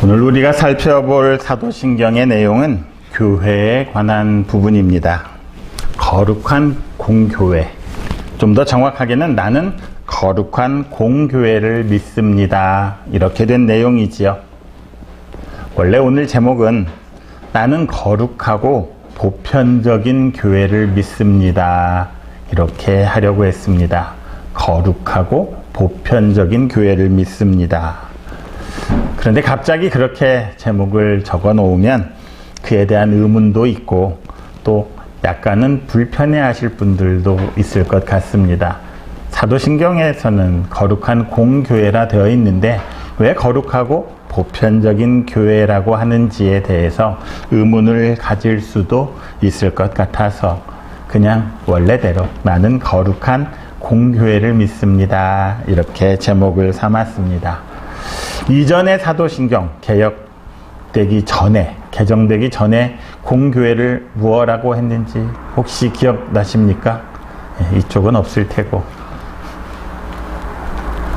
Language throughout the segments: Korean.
오늘 우리가 살펴볼 사도신경의 내용은 교회에 관한 부분입니다. 거룩한 공교회. 좀 더 정확하게는 나는 거룩한 공교회를 믿습니다. 이렇게 된 내용이지요. 원래 오늘 제목은 나는 거룩하고 보편적인 교회를 믿습니다. 이렇게 하려고 했습니다. 거룩하고 보편적인 교회를 믿습니다. 그런데 갑자기 그렇게 제목을 적어 놓으면 그에 대한 의문도 있고 또 약간은 불편해 하실 분들도 있을 것 같습니다. 사도신경에서는 거룩한 공교회라 되어 있는데 왜 거룩하고 보편적인 교회라고 하는지에 대해서 의문을 가질 수도 있을 것 같아서 그냥 원래대로 나는 거룩한 공교회를 믿습니다. 이렇게 제목을 삼았습니다. 이전의 사도신경 개정되기 전에 공교회를 무엇라고 했는지 혹시 기억나십니까? 이쪽은 없을 테고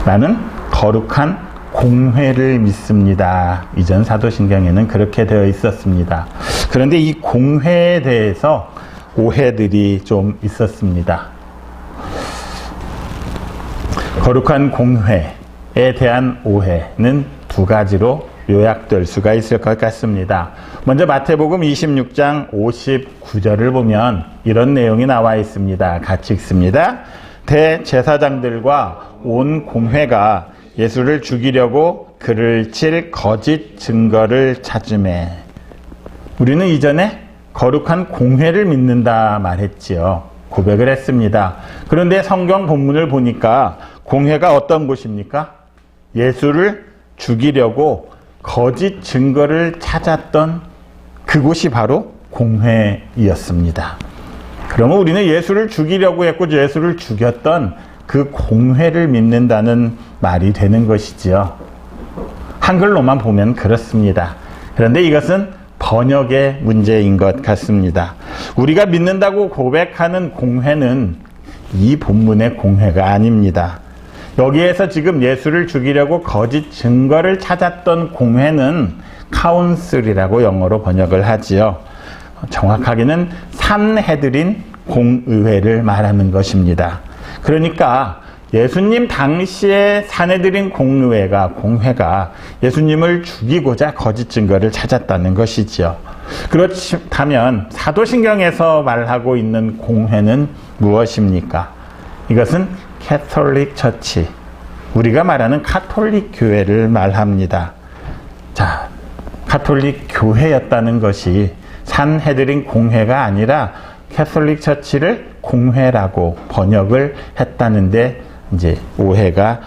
나는 거룩한 공회를 믿습니다. 이전 사도신경에는 그렇게 되어 있었습니다. 그런데 이 공회에 대해서 오해들이 좀 있었습니다. 거룩한 공회에 대한 오해는 두 가지로 요약될 수가 있을 것 같습니다. 먼저 마태복음 26장 59절을 보면 이런 내용이 나와 있습니다. 같이 읽습니다. 대제사장들과 온 공회가 예수를 죽이려고 그를 칠 거짓 증거를 찾으매. 우리는 이전에 거룩한 공회를 믿는다 말했지요. 고백을 했습니다. 그런데 성경 본문을 보니까 공회가 어떤 곳입니까? 예수를 죽이려고 거짓 증거를 찾았던 그곳이 바로 공회이었습니다. 그러면 우리는 예수를 죽이려고 했고 예수를 죽였던 그 공회를 믿는다는 말이 되는 것이지요. 한글로만 보면 그렇습니다. 그런데 이것은 번역의 문제인 것 같습니다. 우리가 믿는다고 고백하는 공회는 이 본문의 공회가 아닙니다. 여기에서 지금 예수를 죽이려고 거짓 증거를 찾았던 공회는 카운슬이라고 영어로 번역을 하지요. 정확하게는 산헤드린 공의회를 말하는 것입니다. 그러니까 예수님 당시에 산헤드린 공회가 예수님을 죽이고자 거짓 증거를 찾았다는 것이지요. 그렇다면 사도신경에서 말하고 있는 공회는 무엇입니까? 이것은 캐톨릭 처치, 우리가 말하는 카톨릭 교회를 말합니다. 자, 카톨릭 교회였다는 것이 산헤드린 공회가 아니라 캐톨릭 처치를 공회라고 번역을 했다는데 이제 오해가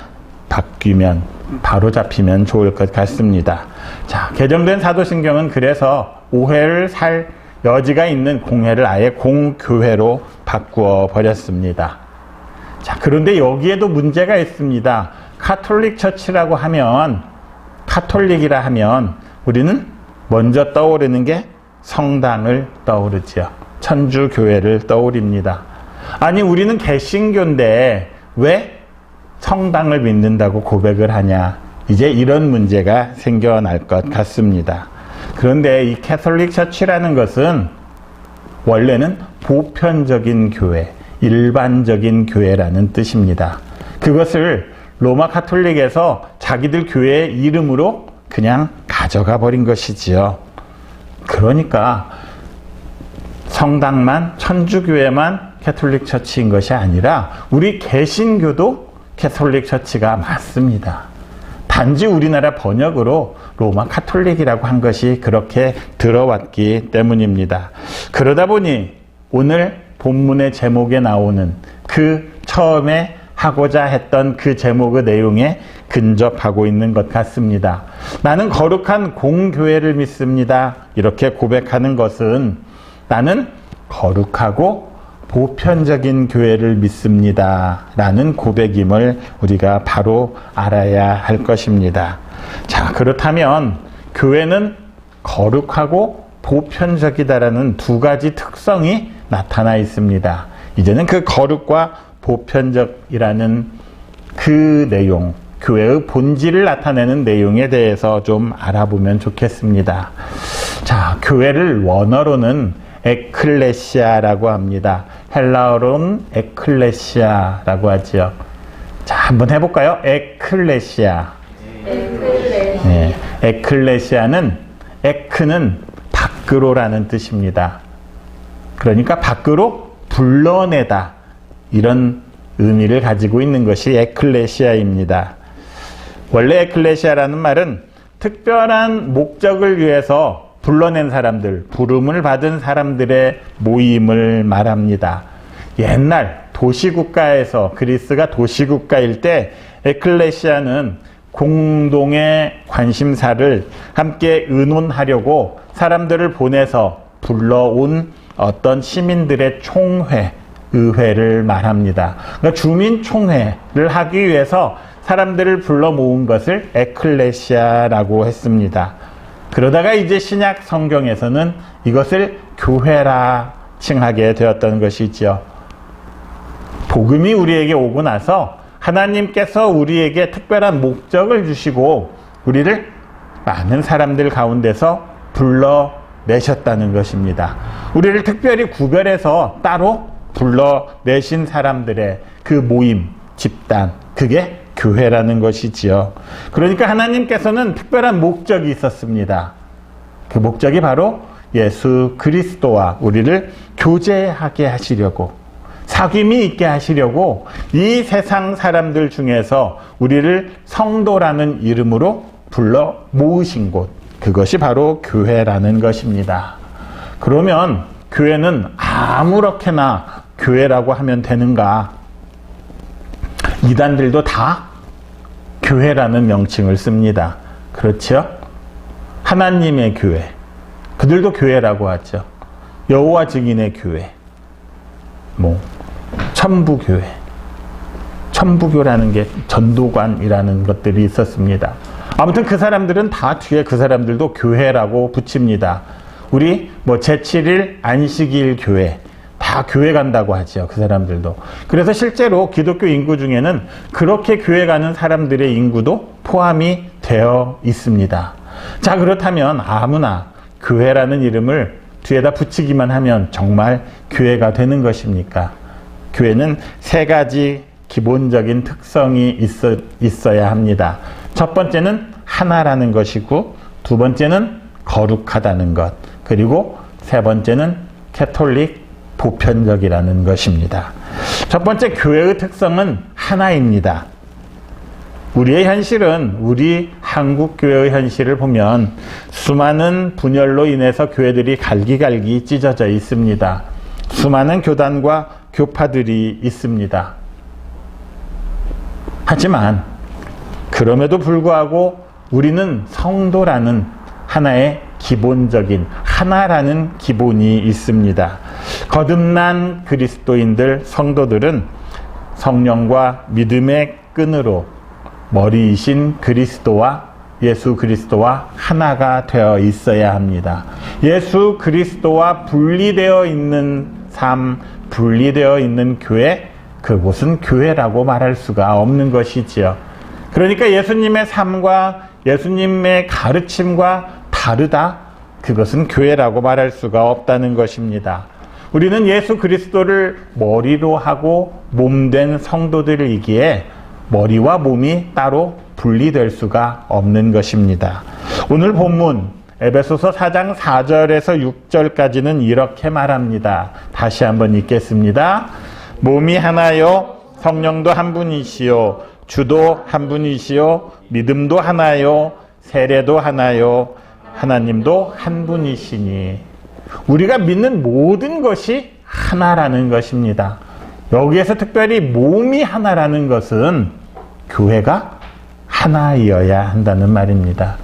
바뀌면 바로 잡히면 좋을 것 같습니다. 자, 개정된 사도신경은 그래서 오해를 살 여지가 있는 공회를 아예 공교회로 바꾸어 버렸습니다. 자, 그런데 여기에도 문제가 있습니다. 카톨릭 처치라고 하면, 카톨릭이라 하면 우리는 먼저 떠오르는 게 성당을 떠오르지요. 천주교회를 떠올립니다. 아니, 우리는 개신교인데 왜 성당을 믿는다고 고백을 하냐? 이제 이런 문제가 생겨날 것 같습니다. 그런데 이 캐톨릭 처치라는 것은 원래는 보편적인 교회, 일반적인 교회라는 뜻입니다. 그것을 로마 카톨릭에서 자기들 교회의 이름으로 그냥 가져가 버린 것이지요. 그러니까 성당만, 천주교회만 캐톨릭 처치인 것이 아니라 우리 개신교도 캐톨릭 처치가 맞습니다. 단지 우리나라 번역으로 로마 카톨릭이라고 한 것이 그렇게 들어왔기 때문입니다. 그러다 보니 오늘 본문의 제목에 나오는 그 처음에 하고자 했던 그 제목의 내용에 근접하고 있는 것 같습니다. 나는 거룩한 공교회를 믿습니다. 이렇게 고백하는 것은 나는 거룩하고 보편적인 교회를 믿습니다. 라는 고백임을 우리가 바로 알아야 할 것입니다. 자, 그렇다면 교회는 거룩하고 보편적이다라는 두 가지 특성이 나타나 있습니다. 이제는 그 거룩과 보편적이라는 그 내용, 교회의 본질을 나타내는 내용에 대해서 좀 알아보면 좋겠습니다. 자, 교회를 원어로는 에클레시아라고 합니다. 헬라어로는 에클레시아라고 하지요. 자, 한번 해볼까요? 에클레시아. 네, 에클레시아는 에크는 밖으로라는 뜻입니다. 그러니까 밖으로 불러내다, 이런 의미를 가지고 있는 것이 에클레시아입니다. 원래 에클레시아라는 말은 특별한 목적을 위해서 불러낸 사람들, 부름을 받은 사람들의 모임을 말합니다. 옛날 도시국가에서, 그리스가 도시국가일 때 에클레시아는 공동의 관심사를 함께 의논하려고 사람들을 보내서 불러온 어떤 시민들의 총회, 의회를 말합니다. 그러니까 주민총회를 하기 위해서 사람들을 불러 모은 것을 에클레시아라고 했습니다. 그러다가 이제 신약 성경에서는 이것을 교회라 칭하게 되었던 것이지요. 복음이 우리에게 오고 나서 하나님께서 우리에게 특별한 목적을 주시고 우리를 많은 사람들 가운데서 불러내셨다는 것입니다. 우리를 특별히 구별해서 따로 불러내신 사람들의 그 모임, 집단, 그게 교회라는 것이지요. 그러니까 하나님께서는 특별한 목적이 있었습니다. 그 목적이 바로 예수 그리스도와 우리를 교제하게 하시려고, 사귐이 있게 하시려고 이 세상 사람들 중에서 우리를 성도라는 이름으로 불러 모으신 곳, 그것이 바로 교회라는 것입니다. 그러면 교회는 아무렇게나 교회라고 하면 되는가? 이단들도 다 교회라는 명칭을 씁니다. 그렇죠? 하나님의 교회, 그들도 교회라고 하죠. 여호와 증인의 교회, 천부교회, 천부교라는 게 전도관이라는 것들이 있었습니다. 아무튼 그 사람들은 다 뒤에 그 사람들도 교회라고 붙입니다. 우리 제7일 안식일 교회, 다 교회 간다고 하죠. 그 사람들도. 그래서 실제로 기독교 인구 중에는 그렇게 교회 가는 사람들의 인구도 포함이 되어 있습니다. 자, 그렇다면 아무나 교회라는 이름을 뒤에다 붙이기만 하면 정말 교회가 되는 것입니까? 교회는 세 가지 기본적인 특성이 있어야 합니다. 첫 번째는 하나라는 것이고, 두 번째는 거룩하다는 것, 그리고 세 번째는 캐톨릭 보편적이라는 것입니다. 첫 번째, 교회의 특성은 하나입니다. 우리의 현실은, 우리 한국 교회의 현실을 보면 수많은 분열로 인해서 교회들이 갈기갈기 찢어져 있습니다. 수많은 교단과 교파들이 있습니다. 하지만 그럼에도 불구하고 우리는 성도라는 하나의 기본적인, 하나라는 기본이 있습니다. 거듭난 그리스도인들, 성도들은 성령과 믿음의 끈으로 머리이신 그리스도와, 예수 그리스도와 하나가 되어 있어야 합니다. 예수 그리스도와 분리되어 있는 삶, 분리되어 있는 교회, 그곳은 교회라고 말할 수가 없는 것이지요. 그러니까 예수님의 삶과 예수님의 가르침과 다르다, 그것은 교회라고 말할 수가 없다는 것입니다. 우리는 예수 그리스도를 머리로 하고 몸된 성도들이기에 머리와 몸이 따로 분리될 수가 없는 것입니다. 오늘 본문 에베소서 4장 4절에서 6절까지는 이렇게 말합니다. 다시 한번 읽겠습니다. 몸이 하나요, 성령도 한 분이시요, 주도 한 분이시요, 믿음도 하나요, 세례도 하나요, 하나님도 한 분이시니. 우리가 믿는 모든 것이 하나라는 것입니다. 여기에서 특별히 몸이 하나라는 것은 교회가 하나이어야 한다는 말입니다.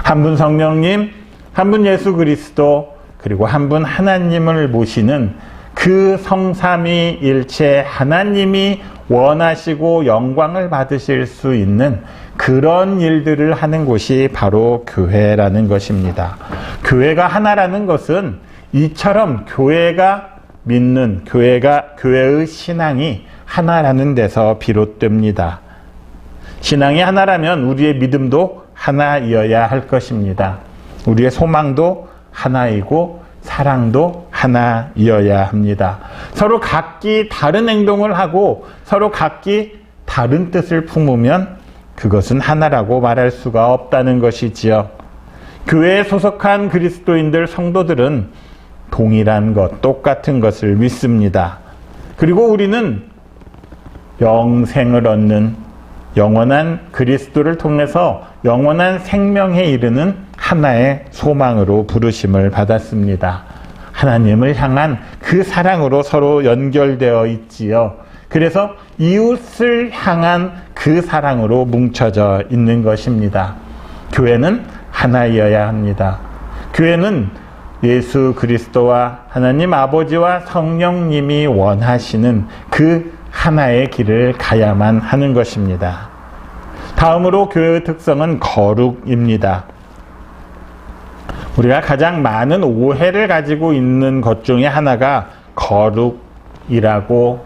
한 분 성령님, 한 분 예수 그리스도, 그리고 한 분 하나님을 모시는 그 성삼위일체 하나님이 원하시고 영광을 받으실 수 있는 그런 일들을 하는 곳이 바로 교회라는 것입니다. 교회가 하나라는 것은 이처럼 교회가 믿는, 교회의 신앙이 하나라는 데서 비롯됩니다. 신앙이 하나라면 우리의 믿음도 하나이어야 할 것입니다. 우리의 소망도 하나이고 사랑도 하나이어야 합니다. 서로 각기 다른 행동을 하고 서로 각기 다른 뜻을 품으면 그것은 하나라고 말할 수가 없다는 것이지요. 교회에 소속한 그리스도인들 성도들은 동일한 것, 똑같은 것을 믿습니다. 그리고 우리는 영생을 얻는 영원한 그리스도를 통해서 영원한 생명에 이르는 하나의 소망으로 부르심을 받았습니다. 하나님을 향한 그 사랑으로 서로 연결되어 있지요. 그래서 이웃을 향한 그 사랑으로 뭉쳐져 있는 것입니다. 교회는 하나이어야 합니다. 교회는 예수 그리스도와 하나님 아버지와 성령님이 원하시는 그 하나의 길을 가야만 하는 것입니다. 다음으로 교회의 특성은 거룩입니다. 우리가 가장 많은 오해를 가지고 있는 것 중에 하나가 거룩이라고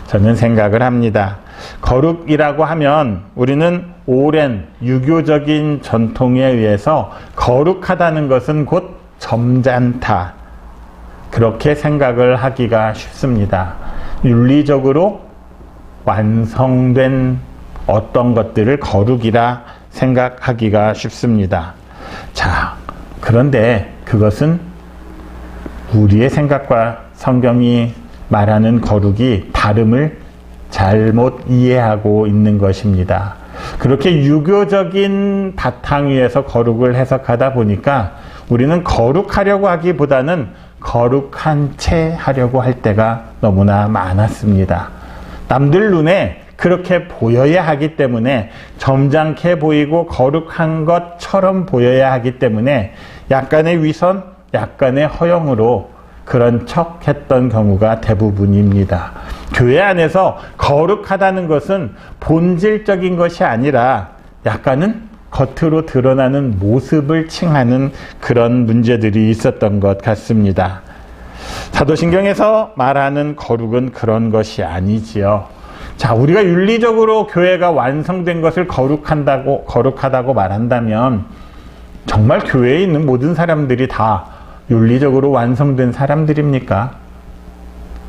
저는 생각을 합니다. 거룩이라고 하면 우리는 오랜 유교적인 전통에 의해서 거룩하다는 것은 곧 점잖다, 그렇게 생각을 하기가 쉽습니다. 윤리적으로 완성된 어떤 것들을 거룩이라 생각하기가 쉽습니다. 자, 그런데 그것은 우리의 생각과 성경이 말하는 거룩이 다름을 잘못 이해하고 있는 것입니다. 그렇게 유교적인 바탕 위에서 거룩을 해석하다 보니까 우리는 거룩하려고 하기보다는 거룩한 채 하려고 할 때가 너무나 많았습니다. 남들 눈에 그렇게 보여야 하기 때문에, 점잖게 보이고 거룩한 것처럼 보여야 하기 때문에 약간의 위선, 약간의 허영으로 그런 척 했던 경우가 대부분입니다. 교회 안에서 거룩하다는 것은 본질적인 것이 아니라 약간은 겉으로 드러나는 모습을 칭하는 그런 문제들이 있었던 것 같습니다. 사도신경에서 말하는 거룩은 그런 것이 아니지요. 자, 우리가 윤리적으로 교회가 완성된 것을 거룩하다고 말한다면 정말 교회에 있는 모든 사람들이 다 윤리적으로 완성된 사람들입니까?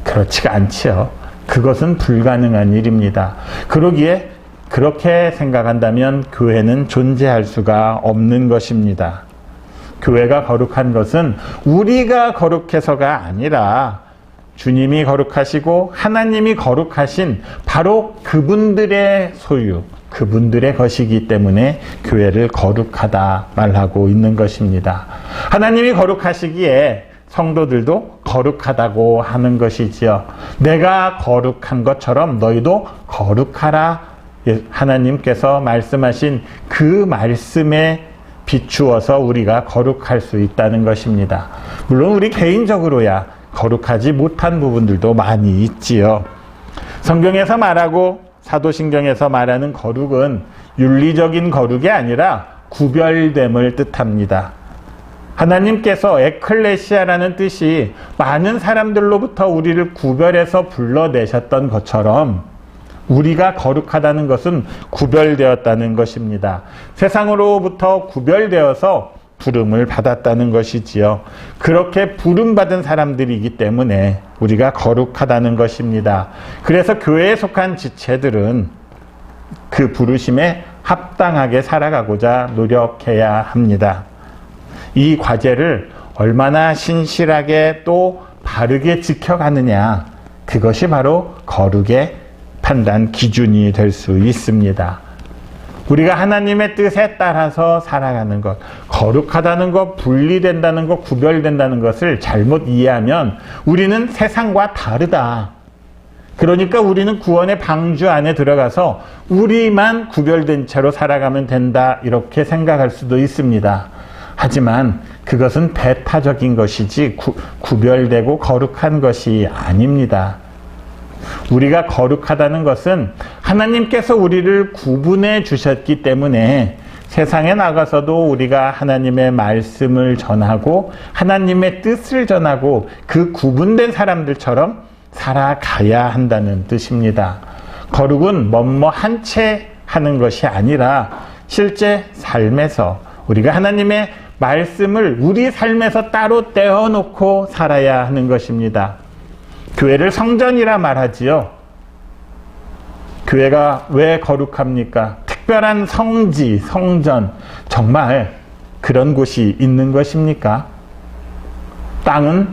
그렇지가 않지요. 그것은 불가능한 일입니다. 그러기에 그렇게 생각한다면 교회는 존재할 수가 없는 것입니다. 교회가 거룩한 것은 우리가 거룩해서가 아니라 주님이 거룩하시고 하나님이 거룩하신 바로 그분들의 소유, 그분들의 것이기 때문에 교회를 거룩하다 말하고 있는 것입니다. 하나님이 거룩하시기에 성도들도 거룩하다고 하는 것이지요. 내가 거룩한 것처럼 너희도 거룩하라, 하나님께서 말씀하신 그 말씀에 비추어서 우리가 거룩할 수 있다는 것입니다. 물론 우리 개인적으로야 거룩하지 못한 부분들도 많이 있지요. 성경에서 말하고 사도신경에서 말하는 거룩은 윤리적인 거룩이 아니라 구별됨을 뜻합니다. 하나님께서 에클레시아라는 뜻이 많은 사람들로부터 우리를 구별해서 불러내셨던 것처럼 우리가 거룩하다는 것은 구별되었다는 것입니다. 세상으로부터 구별되어서 부름을 받았다는 것이지요. 그렇게 부름받은 사람들이기 때문에 우리가 거룩하다는 것입니다. 그래서 교회에 속한 지체들은 그 부르심에 합당하게 살아가고자 노력해야 합니다. 이 과제를 얼마나 신실하게 또 바르게 지켜가느냐, 그것이 바로 거룩의 판단 기준이 될 수 있습니다. 우리가 하나님의 뜻에 따라서 살아가는 것, 거룩하다는 것, 분리된다는 것, 구별된다는 것을 잘못 이해하면 우리는 세상과 다르다. 그러니까 우리는 구원의 방주 안에 들어가서 우리만 구별된 채로 살아가면 된다, 이렇게 생각할 수도 있습니다. 하지만 그것은 배타적인 것이지 구별되고 거룩한 것이 아닙니다. 우리가 거룩하다는 것은 하나님께서 우리를 구분해 주셨기 때문에 세상에 나가서도 우리가 하나님의 말씀을 전하고 하나님의 뜻을 전하고 그 구분된 사람들처럼 살아가야 한다는 뜻입니다. 거룩은 뭐뭐 한 채 하는 것이 아니라 실제 삶에서 우리가 하나님의 말씀을 우리 삶에서 따로 떼어놓고 살아야 하는 것입니다. 교회를 성전이라 말하지요. 교회가 왜 거룩합니까? 특별한 성지, 성전, 정말 그런 곳이 있는 것입니까? 땅은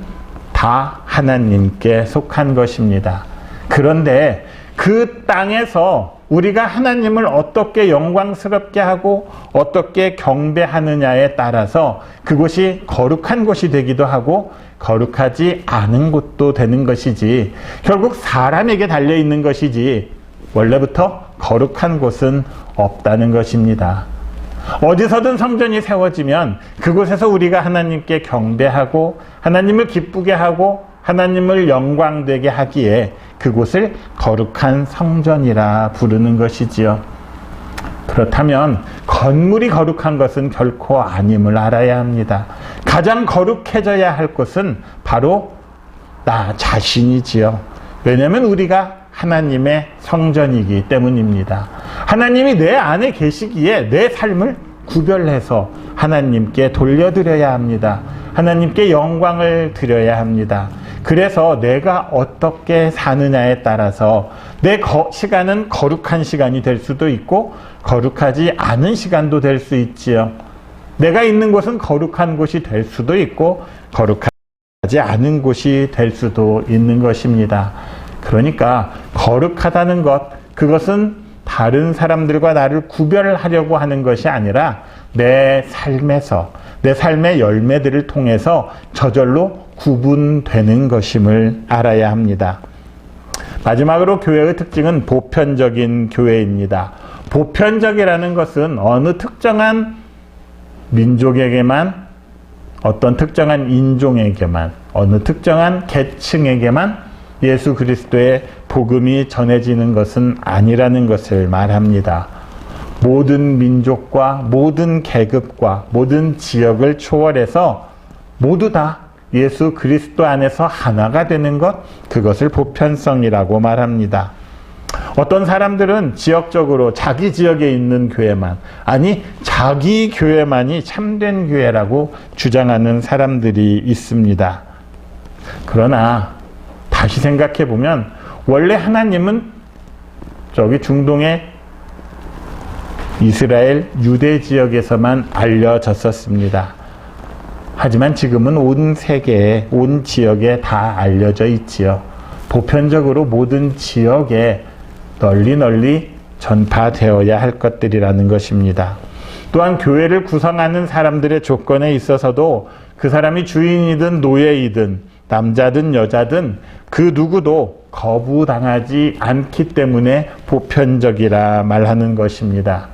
다 하나님께 속한 것입니다. 그런데 그 땅에서 우리가 하나님을 어떻게 영광스럽게 하고 어떻게 경배하느냐에 따라서 그곳이 거룩한 곳이 되기도 하고 거룩하지 않은 곳도 되는 것이지, 결국 사람에게 달려있는 것이지 원래부터 거룩한 곳은 없다는 것입니다. 어디서든 성전이 세워지면 그곳에서 우리가 하나님께 경배하고 하나님을 기쁘게 하고 하나님을 영광되게 하기에 그곳을 거룩한 성전이라 부르는 것이지요. 그렇다면 건물이 거룩한 것은 결코 아님을 알아야 합니다. 가장 거룩해져야 할 것은 바로 나 자신이지요. 왜냐하면 우리가 하나님의 성전이기 때문입니다. 하나님이 내 안에 계시기에 내 삶을 구별해서 하나님께 돌려드려야 합니다. 하나님께 영광을 드려야 합니다. 그래서 내가 어떻게 사느냐에 따라서 내 시간은 거룩한 시간이 될 수도 있고 거룩하지 않은 시간도 될 수 있지요. 내가 있는 곳은 거룩한 곳이 될 수도 있고 거룩하지 않은 곳이 될 수도 있는 것입니다. 그러니까 거룩하다는 것, 그것은 다른 사람들과 나를 구별하려고 하는 것이 아니라 내 삶에서, 내 삶의 열매들을 통해서 저절로 구분되는 것임을 알아야 합니다. 마지막으로 교회의 특징은 보편적인 교회입니다. 보편적이라는 것은 어느 특정한 민족에게만, 어떤 특정한 인종에게만, 어느 특정한 계층에게만 예수 그리스도의 복음이 전해지는 것은 아니라는 것을 말합니다. 모든 민족과 모든 계급과 모든 지역을 초월해서 모두 다 예수 그리스도 안에서 하나가 되는 것, 그것을 보편성이라고 말합니다. 어떤 사람들은 지역적으로 자기 지역에 있는 교회만, 아니 자기 교회만이 참된 교회라고 주장하는 사람들이 있습니다. 그러나 다시 생각해 보면 원래 하나님은 저기 중동의 이스라엘 유대 지역에서만 알려졌었습니다. 하지만 지금은 온 세계에, 온 지역에 다 알려져 있지요. 보편적으로 모든 지역에 널리 전파되어야 할 것들이라는 것입니다. 또한 교회를 구성하는 사람들의 조건에 있어서도 그 사람이 주인이든 노예이든 남자든 여자든 그 누구도 거부당하지 않기 때문에 보편적이라 말하는 것입니다.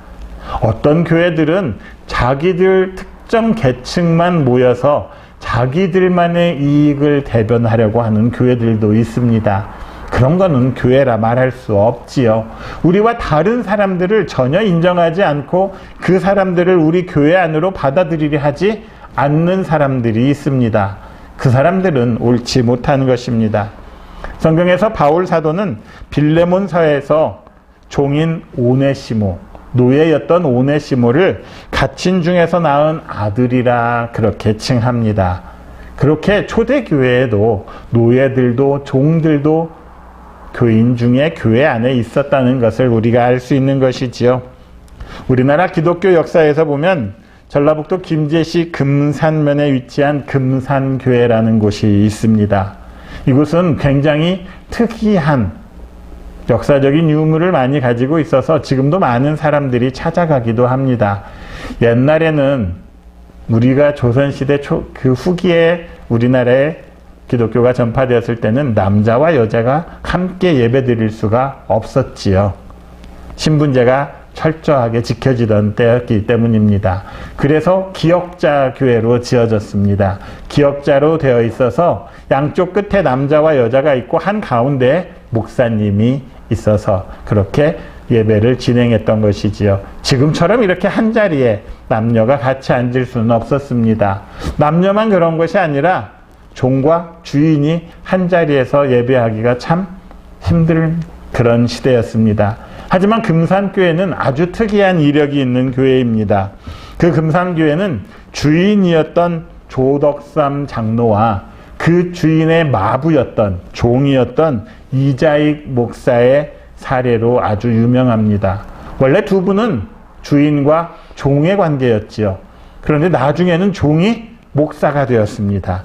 어떤 교회들은 자기들 특정 계층만 모여서 자기들만의 이익을 대변하려고 하는 교회들도 있습니다. 그런 거는 교회라 말할 수 없지요. 우리와 다른 사람들을 전혀 인정하지 않고 그 사람들을 우리 교회 안으로 받아들이려 하지 않는 사람들이 있습니다. 그 사람들은 옳지 못한 것입니다. 성경에서 바울 사도는 빌레몬서에서 종인 오네시모, 노예였던 오네시모를 갇힌 중에서 낳은 아들이라 그렇게 칭합니다. 그렇게 초대교회에도 노예들도 종들도 교인 중에 교회 안에 있었다는 것을 우리가 알 수 있는 것이지요. 우리나라 기독교 역사에서 보면 전라북도 김제시 금산면에 위치한 금산교회라는 곳이 있습니다. 이곳은 굉장히 특이한 역사적인 유물을 많이 가지고 있어서 지금도 많은 사람들이 찾아가기도 합니다. 옛날에는 우리가 조선시대 그 후기에 우리나라에 기독교가 전파되었을 때는 남자와 여자가 함께 예배드릴 수가 없었지요. 신분제가 철저하게 지켜지던 때였기 때문입니다. 그래서 기역자 교회로 지어졌습니다. 기역자로 되어 있어서 양쪽 끝에 남자와 여자가 있고 한 가운데 목사님이 있어서 그렇게 예배를 진행했던 것이지요. 지금처럼 이렇게 한 자리에 남녀가 같이 앉을 수는 없었습니다. 남녀만 그런 것이 아니라 종과 주인이 한 자리에서 예배하기가 참 힘든 그런 시대였습니다. 하지만 금산교회는 아주 특이한 이력이 있는 교회입니다. 그 금산교회는 주인이었던 조덕삼 장로와 그 주인의 마부였던 종이었던 이자익 목사의 사례로 아주 유명합니다. 원래 두 분은 주인과 종의 관계였지요. 그런데 나중에는 종이 목사가 되었습니다.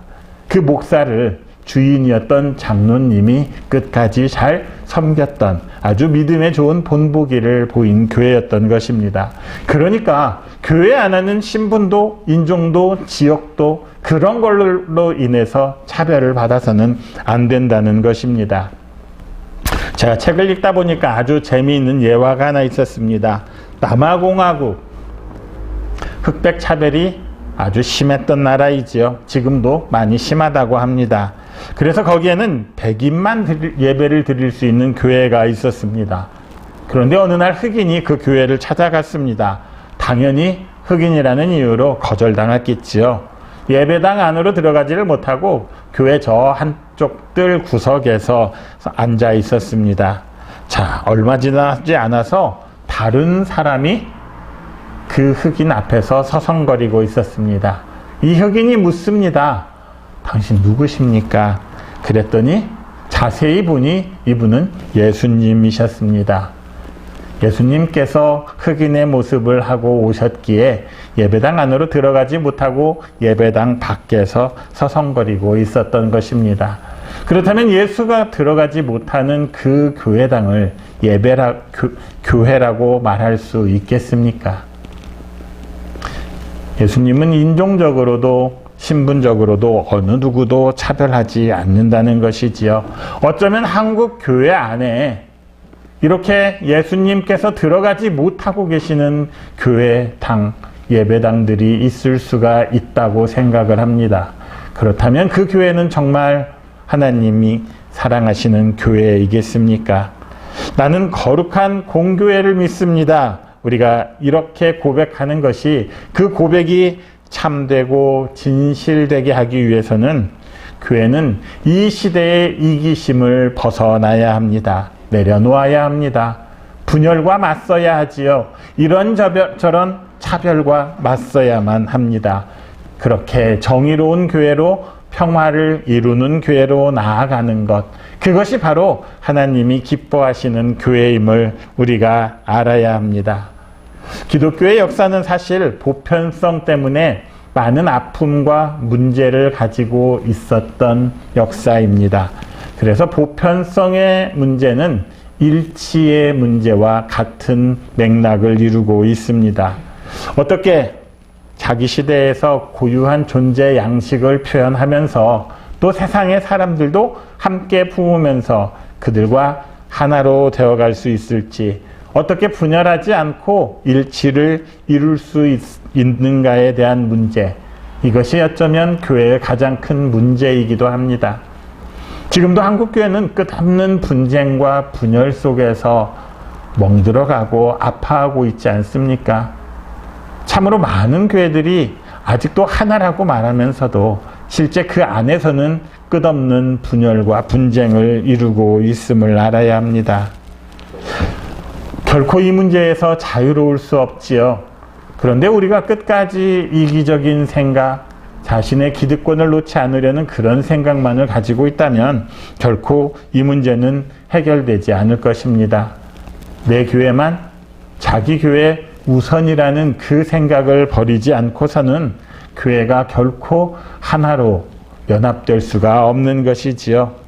그 목사를 주인이었던 장로님이 끝까지 잘 섬겼던 아주 믿음에 좋은 본보기를 보인 교회였던 것입니다. 그러니까 교회 안에는 신분도 인종도 지역도 그런 걸로 인해서 차별을 받아서는 안 된다는 것입니다. 제가 책을 읽다 보니까 아주 재미있는 예화가 하나 있었습니다. 남아공화국 흑백 차별이 아주 심했던 나라이지요. 지금도 많이 심하다고 합니다. 그래서 거기에는 백인만 예배를 드릴 수 있는 교회가 있었습니다. 그런데 어느 날 흑인이 그 교회를 찾아갔습니다. 당연히 흑인이라는 이유로 거절당했겠지요. 예배당 안으로 들어가지를 못하고 교회 저 한쪽 뜰 구석에서 앉아 있었습니다. 자, 얼마 지나지 않아서 다른 사람이 그 흑인 앞에서 서성거리고 있었습니다. 이 흑인이 묻습니다. 당신 누구십니까? 그랬더니 자세히 보니 이분은 예수님이셨습니다. 예수님께서 흑인의 모습을 하고 오셨기에 예배당 안으로 들어가지 못하고 예배당 밖에서 서성거리고 있었던 것입니다. 그렇다면 예수가 들어가지 못하는 그 교회당을 교회라고 말할 수 있겠습니까? 예수님은 인종적으로도 신분적으로도 어느 누구도 차별하지 않는다는 것이지요. 어쩌면 한국 교회 안에 이렇게 예수님께서 들어가지 못하고 계시는 교회당, 예배당들이 있을 수가 있다고 생각을 합니다. 그렇다면 그 교회는 정말 하나님이 사랑하시는 교회이겠습니까? 나는 거룩한 공교회를 믿습니다. 우리가 이렇게 고백하는 것이 그 고백이 참되고 진실되게 하기 위해서는 교회는 이 시대의 이기심을 벗어나야 합니다. 내려놓아야 합니다. 분열과 맞서야 하지요. 이런저런 차별과 맞서야만 합니다. 그렇게 정의로운 교회로 평화를 이루는 교회로 나아가는 것, 그것이 바로 하나님이 기뻐하시는 교회임을 우리가 알아야 합니다. 기독교의 역사는 사실 보편성 때문에 많은 아픔과 문제를 가지고 있었던 역사입니다. 그래서 보편성의 문제는 일치의 문제와 같은 맥락을 이루고 있습니다. 어떻게 자기 시대에서 고유한 존재 양식을 표현하면서 또 세상의 사람들도 함께 품으면서 그들과 하나로 되어갈 수 있을지, 어떻게 분열하지 않고 일치를 이룰 수 있는가에 대한 문제, 이것이 어쩌면 교회의 가장 큰 문제이기도 합니다. 지금도 한국교회는 끝없는 분쟁과 분열 속에서 멍들어가고 아파하고 있지 않습니까? 참으로 많은 교회들이 아직도 하나라고 말하면서도 실제 그 안에서는 끝없는 분열과 분쟁을 이루고 있음을 알아야 합니다. 결코 이 문제에서 자유로울 수 없지요. 그런데 우리가 끝까지 이기적인 생각, 자신의 기득권을 놓지 않으려는 그런 생각만을 가지고 있다면 결코 이 문제는 해결되지 않을 것입니다. 내 교회만 자기 교회 우선이라는 그 생각을 버리지 않고서는 교회가 결코 하나로 연합될 수가 없는 것이지요.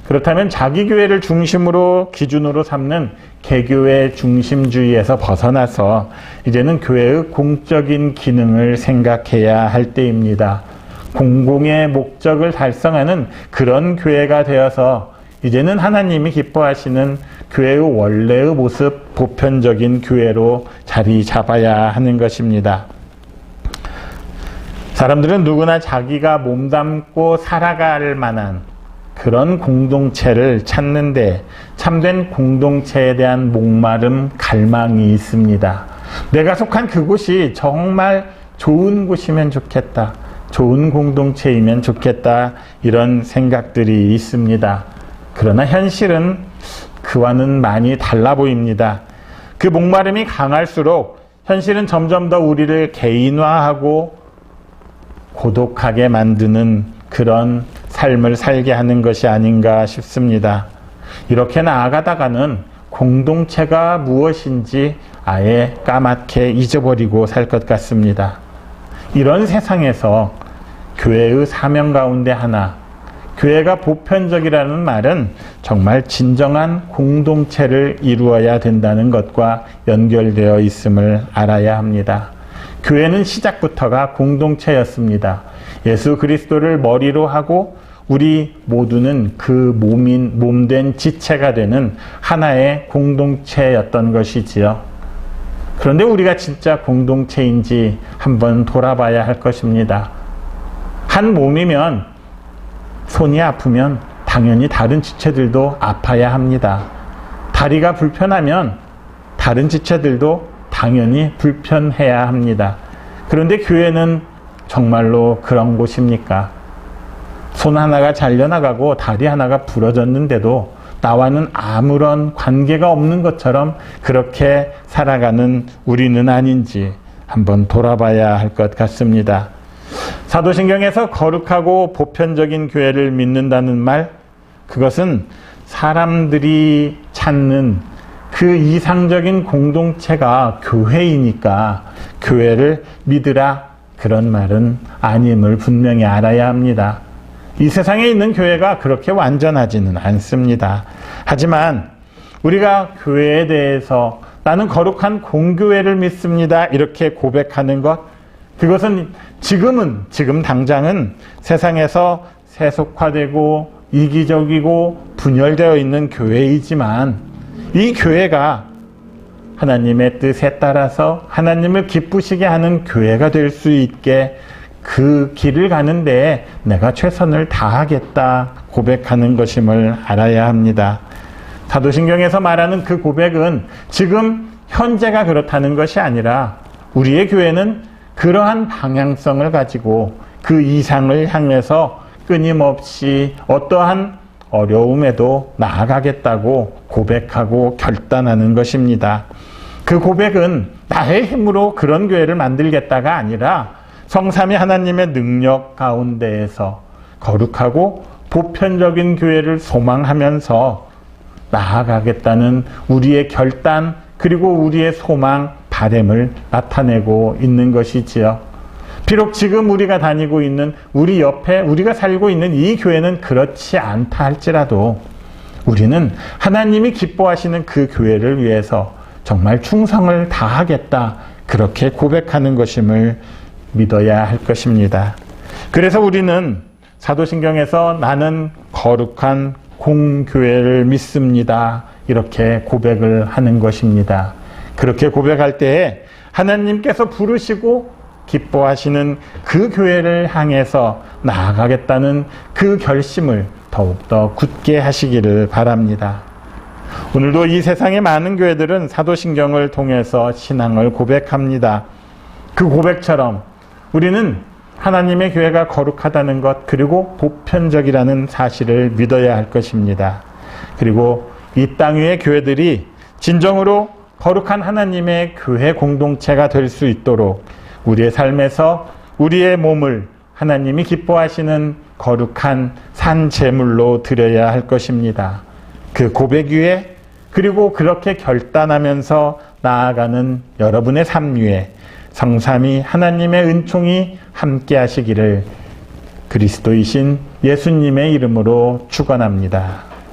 그렇다면 자기 교회를 중심으로 기준으로 삼는 개교의 중심주의에서 벗어나서 이제는 교회의 공적인 기능을 생각해야 할 때입니다. 공공의 목적을 달성하는 그런 교회가 되어서 이제는 하나님이 기뻐하시는 교회의 원래의 모습, 보편적인 교회로 자리 잡아야 하는 것입니다. 사람들은 누구나 자기가 몸담고 살아갈 만한 그런 공동체를 찾는데 참된 공동체에 대한 목마름, 갈망이 있습니다. 내가 속한 그곳이 정말 좋은 곳이면 좋겠다. 좋은 공동체이면 좋겠다. 이런 생각들이 있습니다. 그러나 현실은 그와는 많이 달라 보입니다. 그 목마름이 강할수록 현실은 점점 더 우리를 개인화하고 고독하게 만드는 그런 삶을 살게 하는 것이 아닌가 싶습니다. 이렇게 나아가다가는 공동체가 무엇인지 아예 까맣게 잊어버리고 살 것 같습니다. 이런 세상에서 교회의 사명 가운데 하나, 교회가 보편적이라는 말은 정말 진정한 공동체를 이루어야 된다는 것과 연결되어 있음을 알아야 합니다. 교회는 시작부터가 공동체였습니다. 예수 그리스도를 머리로 하고 우리 모두는 그 몸된 지체가 되는 하나의 공동체였던 것이지요. 그런데 우리가 진짜 공동체인지 한번 돌아봐야 할 것입니다. 한 몸이면 손이 아프면 당연히 다른 지체들도 아파야 합니다. 다리가 불편하면 다른 지체들도 당연히 불편해야 합니다. 그런데 교회는 정말로 그런 곳입니까? 손 하나가 잘려나가고 다리 하나가 부러졌는데도 나와는 아무런 관계가 없는 것처럼 그렇게 살아가는 우리는 아닌지 한번 돌아봐야 할 것 같습니다. 사도신경에서 거룩하고 보편적인 교회를 믿는다는 말, 그것은 사람들이 찾는 그 이상적인 공동체가 교회이니까 교회를 믿으라, 그런 말은 아님을 분명히 알아야 합니다. 이 세상에 있는 교회가 그렇게 완전하지는 않습니다. 하지만 우리가 교회에 대해서 나는 거룩한 공교회를 믿습니다, 이렇게 고백하는 것, 그것은 지금 당장은 세상에서 세속화되고 이기적이고 분열되어 있는 교회이지만 이 교회가 하나님의 뜻에 따라서 하나님을 기쁘시게 하는 교회가 될 수 있게 그 길을 가는데 내가 최선을 다하겠다 고백하는 것임을 알아야 합니다. 사도신경에서 말하는 그 고백은 지금 현재가 그렇다는 것이 아니라 우리의 교회는 그러한 방향성을 가지고 그 이상을 향해서 끊임없이 어떠한 어려움에도 나아가겠다고 고백하고 결단하는 것입니다. 그 고백은 나의 힘으로 그런 교회를 만들겠다가 아니라 성삼위 하나님의 능력 가운데에서 거룩하고 보편적인 교회를 소망하면서 나아가겠다는 우리의 결단, 그리고 우리의 소망, 바램을 나타내고 있는 것이지요. 비록 지금 우리가 다니고 있는 우리 옆에 우리가 살고 있는 이 교회는 그렇지 않다 할지라도 우리는 하나님이 기뻐하시는 그 교회를 위해서 정말 충성을 다하겠다, 그렇게 고백하는 것임을 믿어야 할 것입니다. 그래서 우리는 사도신경에서 나는 거룩한 공교회를 믿습니다, 이렇게 고백을 하는 것입니다. 그렇게 고백할 때에 하나님께서 부르시고 기뻐하시는 그 교회를 향해서 나아가겠다는 그 결심을 더욱더 굳게 하시기를 바랍니다. 오늘도 이 세상의 많은 교회들은 사도신경을 통해서 신앙을 고백합니다. 그 고백처럼 우리는 하나님의 교회가 거룩하다는 것, 그리고 보편적이라는 사실을 믿어야 할 것입니다. 그리고 이 땅 위의 교회들이 진정으로 거룩한 하나님의 교회 공동체가 될 수 있도록 우리의 삶에서 우리의 몸을 하나님이 기뻐하시는 거룩한 산 제물로 드려야 할 것입니다. 그 고백 위에, 그리고 그렇게 결단하면서 나아가는 여러분의 삶 위에 성삼위 하나님의 은총이 함께 하시기를 그리스도이신 예수님의 이름으로 축원합니다.